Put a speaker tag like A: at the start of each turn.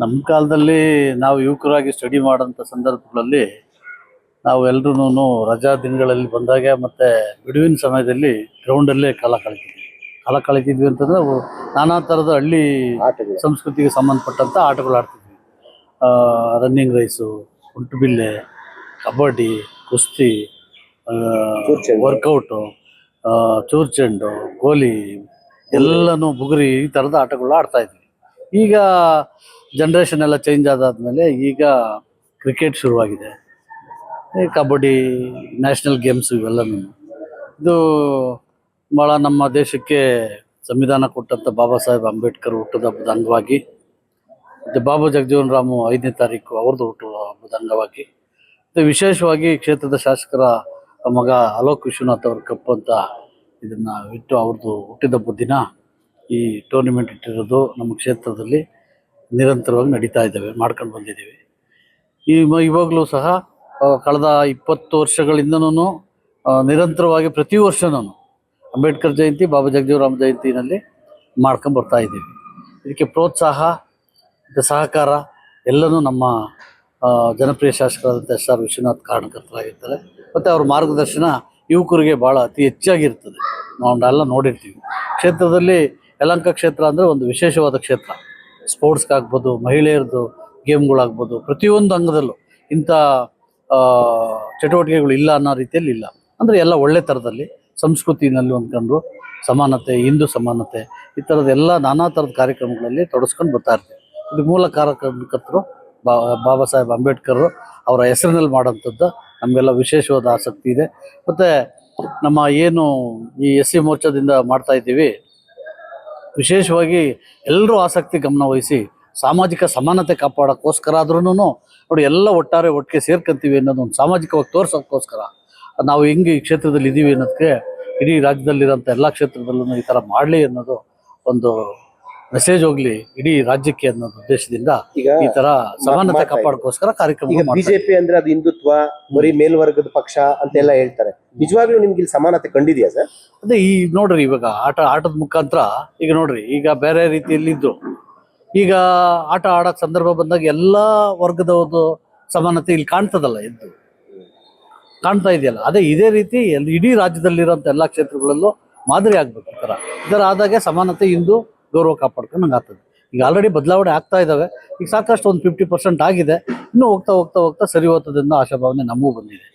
A: ನಮ್ಮ ಕಾಲದಲ್ಲಿ ನಾವು ಯುವಕರಾಗಿ ಸ್ಟಡಿ ಮಾಡೋಂಥ ಸಂದರ್ಭಗಳಲ್ಲಿ ನಾವು ಎಲ್ರೂ ರಜಾ ದಿನಗಳಲ್ಲಿ ಬಂದಾಗ ಮತ್ತು ಬಿಡುವಿನ ಸಮಯದಲ್ಲಿ ಗ್ರೌಂಡಲ್ಲೇ ಕಾಲ ಕಳೀತಿದ್ವಿ ಅಂತಂದರೆ ನಾನಾ ಥರದ ಹಳ್ಳಿ
B: ಆಟಗಳು.
A: ಸಂಸ್ಕೃತಿಗೆ ಸಂಬಂಧಪಟ್ಟಂಥ ಆಟಗಳು ಆಡ್ತಿದ್ವಿ. ರನ್ನಿಂಗ್ ರೇಸು, ಕುಂಟುಬಿಲ್ಲೆ, ಕಬಡ್ಡಿ, ಕುಸ್ತಿ,
B: ಚೂರ್ಚೆಂಡು.
A: ವರ್ಕೌಟು, ಚೂರು ಚೆಂಡು, ಗೋಲಿ ಎಲ್ಲನೂ ಬುಗುರಿ ಈ ಥರದ ಆಟಗಳು ಆಡ್ತಾಯಿದ್ವಿ. ಈಗ ಜನ್ರೇಷನ್ ಎಲ್ಲ ಚೇಂಜ್ ಆದಾದ್ಮೇಲೆ ಈಗ ಕ್ರಿಕೆಟ್ ಶುರುವಾಗಿದೆ, ಈ ಕಬಡ್ಡಿ, ನ್ಯಾಷನಲ್ ಗೇಮ್ಸ್ ಇವೆಲ್ಲನೂ. ಇದು ಭಾಳ ನಮ್ಮ ದೇಶಕ್ಕೆ ಸಂವಿಧಾನ ಕೊಟ್ಟಂಥ ಬಾಬಾ ಸಾಹೇಬ್ ಅಂಬೇಡ್ಕರ್ ಹುಟ್ಟುಹಬ್ಬದ ಅಂಗವಾಗಿ, ಮತ್ತು ಬಾಬು ಜಗಜೀವನ್ ರಾಮು 5ನೇ ತಾರೀಕು ಅವ್ರದ್ದು ಹುಟ್ಟುಹಬ್ಬದ ಅಂಗವಾಗಿ, ಮತ್ತು ವಿಶೇಷವಾಗಿ ಕ್ಷೇತ್ರದ ಶಾಸಕರ ಮಗ ಅಲೋಕ್ ವಿಶ್ವನಾಥ್ ಅವ್ರ ಕಪ್ ಅಂತ ಇದನ್ನು ಇಟ್ಟು ಅವ್ರದ್ದು ಹುಟ್ಟಿದಬ್ಬದ ದಿನ ಈ ಟೂರ್ನಿಮೆಂಟ್ ಇಟ್ಟಿರೋದು ನಮ್ಮ ಕ್ಷೇತ್ರದಲ್ಲಿ ನಿರಂತರವಾಗಿ ನಡೀತಾ ಇದ್ದಾವೆ, ಮಾಡ್ಕೊಂಡು ಬಂದಿದ್ದೀವಿ. ಇವಾಗಲೂ ಸಹ ಕಳೆದ 20 ವರ್ಷಗಳಿಂದನೂ ನಿರಂತರವಾಗಿ ಪ್ರತಿ ವರ್ಷನೂ ಅಂಬೇಡ್ಕರ್ ಜಯಂತಿ, ಬಾಬಾ ಜಗಜೀವರಾಮ್ ಜಯಂತಿನಲ್ಲಿ ಮಾಡ್ಕೊಂಡು ಬರ್ತಾ ಇದ್ದೀವಿ. ಇದಕ್ಕೆ ಪ್ರೋತ್ಸಾಹ ಮತ್ತು ಸಹಕಾರ ಎಲ್ಲನೂ ನಮ್ಮ ಜನಪ್ರಿಯ ಶಾಸಕರಾದಂಥ SR ವಿಶ್ವನಾಥ್ ಕಾರಣಕರ್ತರಾಗಿರ್ತಾರೆ. ಮತ್ತು ಅವ್ರ ಮಾರ್ಗದರ್ಶನ ಯುವಕರಿಗೆ ಭಾಳ ಅತಿ ಹೆಚ್ಚಾಗಿರ್ತದೆ. ನಾವೆಲ್ಲ ನೋಡಿರ್ತೀವಿ. ಕ್ಷೇತ್ರದಲ್ಲಿ ಯಲಹಂಕ ಕ್ಷೇತ್ರ ಅಂದರೆ ಒಂದು ವಿಶೇಷವಾದ ಕ್ಷೇತ್ರ. ಸ್ಪೋರ್ಟ್ಸ್ಗಾಗ್ಬೋದು, ಮಹಿಳೆಯರದು ಗೇಮ್ಗಳಾಗ್ಬೋದು, ಪ್ರತಿಯೊಂದು ಅಂಗದಲ್ಲೂ ಇಂಥ ಚಟುವಟಿಕೆಗಳು ಇಲ್ಲ ಅನ್ನೋ ರೀತಿಯಲ್ಲಿ ಇಲ್ಲ. ಅಂದರೆ ಎಲ್ಲ ಒಳ್ಳೆ ಥರದಲ್ಲಿ ಸಂಸ್ಕೃತಿನಲ್ಲಿ ಹೊಂದ್ಕೊಂಡು ಸಮಾನತೆ, ಹಿಂದೂ ಸಮಾನತೆ, ಈ ಥರದ ಎಲ್ಲ ನಾನಾ ಥರದ ಕಾರ್ಯಕ್ರಮಗಳಲ್ಲಿ ತೊಡಸ್ಕೊಂಡು ಬರ್ತಾ ಇರ್ತೀವಿ. ಇದು ಮೂಲ ಕಾರ್ಯಕರ್ತರು ಬಾಬಾ ಸಾಹೇಬ್ ಅಂಬೇಡ್ಕರ್ ಅವರ ಹೆಸರಿನಲ್ಲಿ ಮಾಡೋಂಥದ್ದು ನಮಗೆಲ್ಲ ವಿಶೇಷವಾದ ಆಸಕ್ತಿ ಇದೆ. ಮತ್ತು ನಮ್ಮ ಏನು ಈ SC ಮೋರ್ಚಾದಿಂದ ಮಾಡ್ತಾ ಇದ್ದೀವಿ, ವಿಶೇಷವಾಗಿ ಎಲ್ಲರೂ ಆಸಕ್ತಿ ಗಮನ ವಹಿಸಿ ಸಾಮಾಜಿಕ ಸಮಾನತೆ ಕಾಪಾಡೋಕ್ಕೋಸ್ಕರ ಆದ್ರೂ ನೋಡಿ ಎಲ್ಲ ಒಟ್ಟಿಗೆ ಸೇರ್ಕೊಂತೀವಿ ಅನ್ನೋದು ಒಂದು ಸಾಮಾಜಿಕವಾಗಿ ತೋರ್ಸೋಕ್ಕೋಸ್ಕರ ನಾವು ಹೆಂಗೆ ಈ ಕ್ಷೇತ್ರದಲ್ಲಿ ಇದ್ದೀವಿ ಅನ್ನೋದಕ್ಕೆ ಇಡೀ ರಾಜ್ಯದಲ್ಲಿರೋಂಥ ಎಲ್ಲ ಕ್ಷೇತ್ರದಲ್ಲೂ ಈ ಥರ ಮಾಡಲಿ ಅನ್ನೋದು ಒಂದು ಮೆಸೇಜ್ ಹೋಗ್ಲಿ ಇಡೀ ರಾಜ್ಯಕ್ಕೆ ಅನ್ನೋ ಉದ್ದೇಶದಿಂದ ಈ ತರ ಸಮಾನತೆ ಕಾಪಾಡೋಕ್ಕೋಸ್ಕರ ಕಾರ್ಯಕ್ರಮ.
B: ಬಿಜೆಪಿ ಅಂದ್ರೆ ಅದು ಹಿಂದುತ್ವ, ಬರೀ ಮೇಲ್ವರ್ಗದ ಪಕ್ಷ ಅಂತೆಲ್ಲ ಹೇಳ್ತಾರೆ. ನಿಜವಾಗ್ಲೂ ನಿಮ್ಗೆ ಇಲ್ಲಿ ಸಮಾನತೆ ಕಂಡಿದ್ಯಾ ಸರ್?
A: ಅದೇ ಈ ನೋಡ್ರಿ, ಇವಾಗ ಆಟದ ಮುಖಾಂತರ ಈಗ ನೋಡ್ರಿ, ಈಗ ಬೇರೆ ರೀತಿಯಲ್ಲಿ ಇದ್ದು ಈಗ ಆಟ ಆಡೋಕ್ ಸಂದರ್ಭ ಬಂದಾಗ ಎಲ್ಲ ವರ್ಗದವ್ರದ್ದು ಸಮಾನತೆ ಇಲ್ಲಿ ಕಾಣ್ತದಲ್ಲ, ಎದ್ದು ಕಾಣ್ತಾ ಇದೆಯಲ್ಲ. ಅದೇ ಇದೇ ರೀತಿ ಇಡೀ ರಾಜ್ಯದಲ್ಲಿರೋಂಥ ಎಲ್ಲ ಕ್ಷೇತ್ರಗಳಲ್ಲೂ ಮಾದರಿ ಆಗ್ಬೇಕು. ಈ ಥರ ಆದಾಗೆ ಸಮಾನತೆ ಇಂದು ಗೌರವ ಕಾಪಾಡ್ಕೊಂಡು ನಂಗೆ ಆಗ್ತದೆ. ಈಗ ಆಲ್ರೆಡಿ ಬದಲಾವಣೆ ಆಗ್ತಾ ಇದ್ದಾವೆ. ಈಗ ಸಾಕಷ್ಟು ಒಂದು 50% ಆಗಿದೆ. ಇನ್ನೂ ಹೋಗ್ತಾ ಸರಿ ಹೋಗ್ತದೆ ಅನ್ನೋ ಆಶಾಭಾವನೆ ನಮಗೂ ಬಂದಿದೆ.